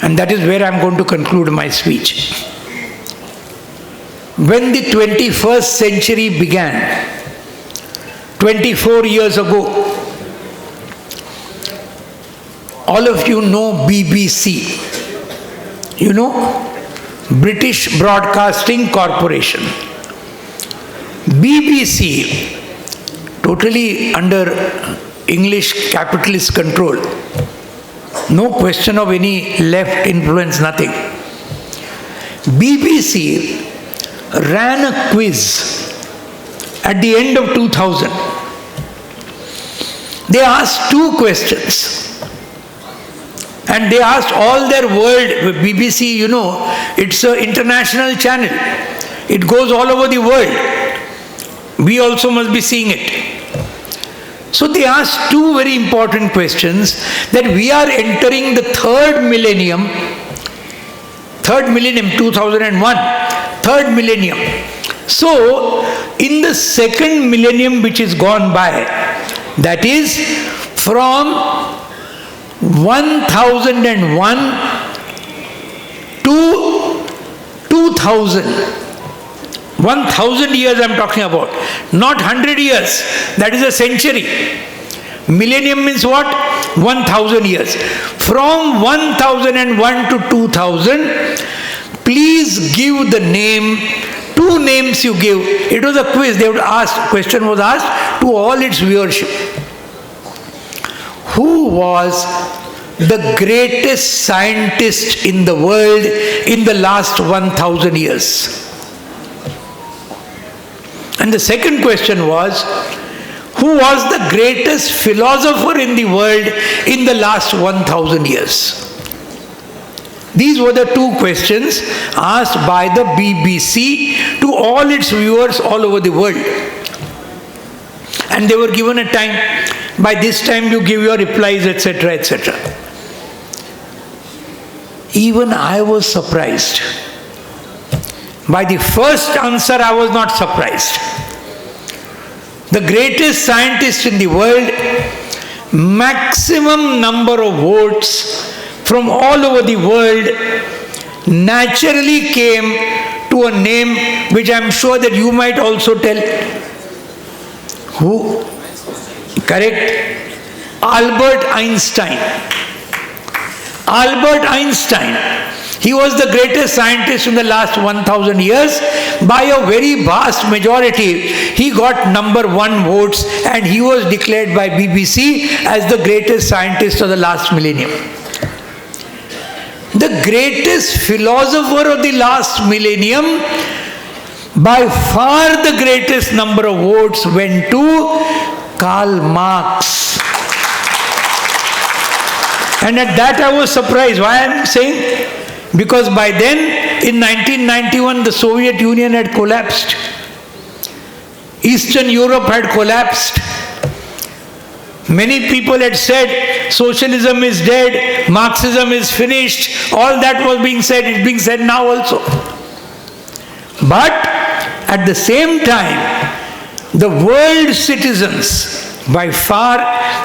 and that is where I am going to conclude my speech. When the 21st century began, 24 years ago, all of you know BBC. You know? British Broadcasting Corporation. BBC, totally under English capitalist control. No question of any left influence, nothing. BBC ran a quiz at the end of 2000. They asked two questions. And they asked all their world, BBC, you know, it's an international channel. It goes all over the world. We also must be seeing it. So they asked two very important questions, that we are entering the third millennium, 2001, third millennium. So, in the second millennium which is gone by, that is from 1001 to 2000. 1000 years I am talking about, not 100 years, that is a century. Millennium means what? 1000 years. From 1001 to 2000, please give the name, two names you give. It was a quiz, they would ask, question was asked to all its viewership. Who was the greatest scientist in the world in the last 1000 years? And the second question was, who was the greatest philosopher in the world in the last 1000 years? These were the two questions asked by the BBC to all its viewers all over the world. And they were given a time. By this time you give your replies, etc., etc. Even I was surprised. By the first answer, I was not surprised. The greatest scientist in the world, maximum number of votes from all over the world, naturally came to a name which I am sure that you might also tell. Who? Correct? Albert Einstein. Albert Einstein. He was the greatest scientist in the last 1000 years. By a very vast majority, he got number 1 votes, and he was declared by BBC as the greatest scientist of the last millennium. The greatest philosopher of the last millennium, by far the greatest number of votes went to Karl Marx. And at that I was surprised. Why I am saying? Because by then, in 1991, the Soviet Union had collapsed. Eastern Europe had collapsed. Many people had said, socialism is dead, Marxism is finished. All that was being said, it's being said now also. But At the same time, the world citizens by far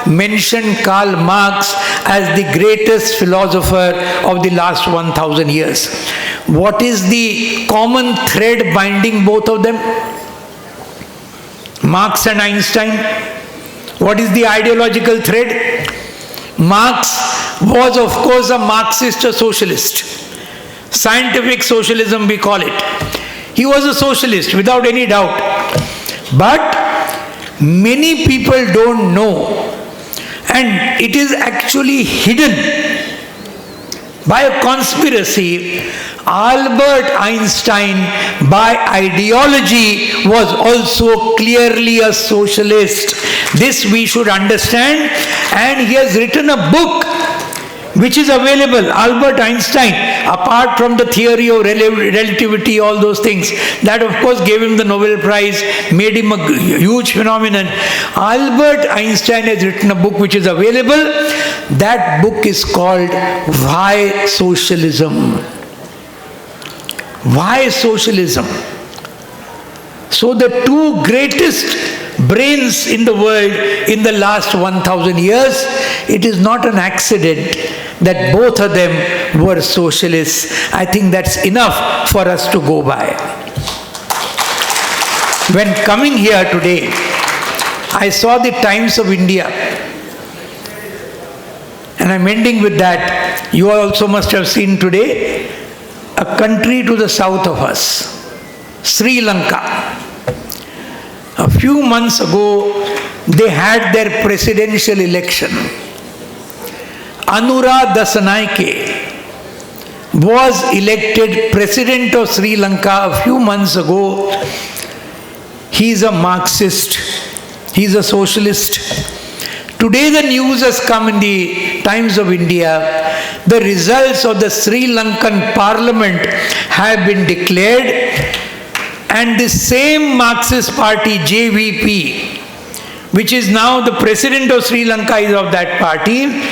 mentioned Karl Marx as the greatest philosopher of the last 1000 years. What is the common thread binding both of them? Marx and Einstein. What is the ideological thread? Marx was, of course, a Marxist, a socialist. Scientific socialism, we call it. He was a socialist, without any doubt. But many people don't know, and it is actually hidden by a conspiracy. Albert Einstein, by ideology, was also clearly a socialist. This we should understand, and he has written a book which is available. Albert Einstein, apart from the theory of relativity, all those things, that of course gave him the Nobel Prize, made him a huge phenomenon. Albert Einstein has written a book which is available. That book is called Why Socialism? Why Socialism? So the two greatest brains in the world in the last 1000 years, it is not an accident that both of them were socialists. I think that's enough for us to go by. When coming here today, I saw the Times of India, and I'm ending with that. You also must have seen today a country to the south of us, Sri Lanka. A few months ago, they had their presidential election. Anura Dasanaike was elected president of Sri Lanka a few months ago. He is a Marxist. He is a socialist. Today the news has come in the Times of India. The results of the Sri Lankan parliament have been declared, and the same Marxist party, JVP, which is now the president of Sri Lanka is of that party,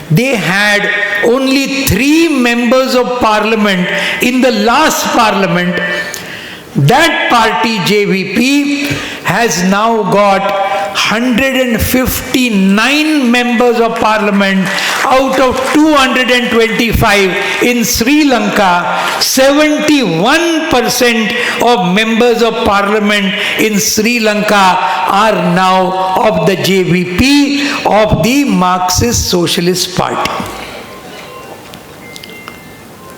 they had only 3 members of parliament in the last parliament. That party, JVP, has now got 159 members of parliament out of 225 in Sri Lanka. 71% of members of parliament in Sri Lanka are now of the JVP, of the Marxist Socialist Party.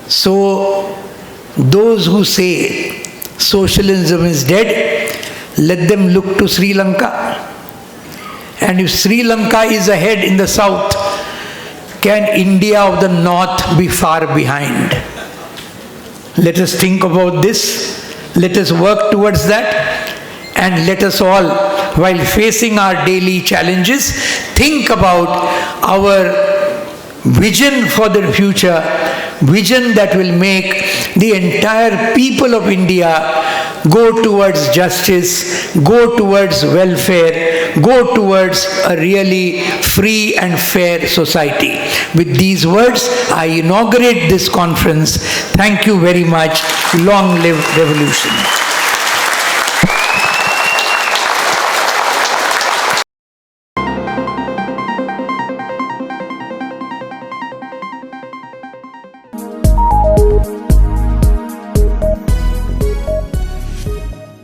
So, those who say socialism is dead, let them look to Sri Lanka. And if Sri Lanka is ahead in the south, can India of the north be far behind? Let us think about this. Let us work towards that. And let us all, while facing our daily challenges, think about our vision for the future, vision that will make the entire people of India go towards justice, go towards welfare, go towards a really free and fair society. With these words, I inaugurate this conference. Thank you very much. Long live revolution.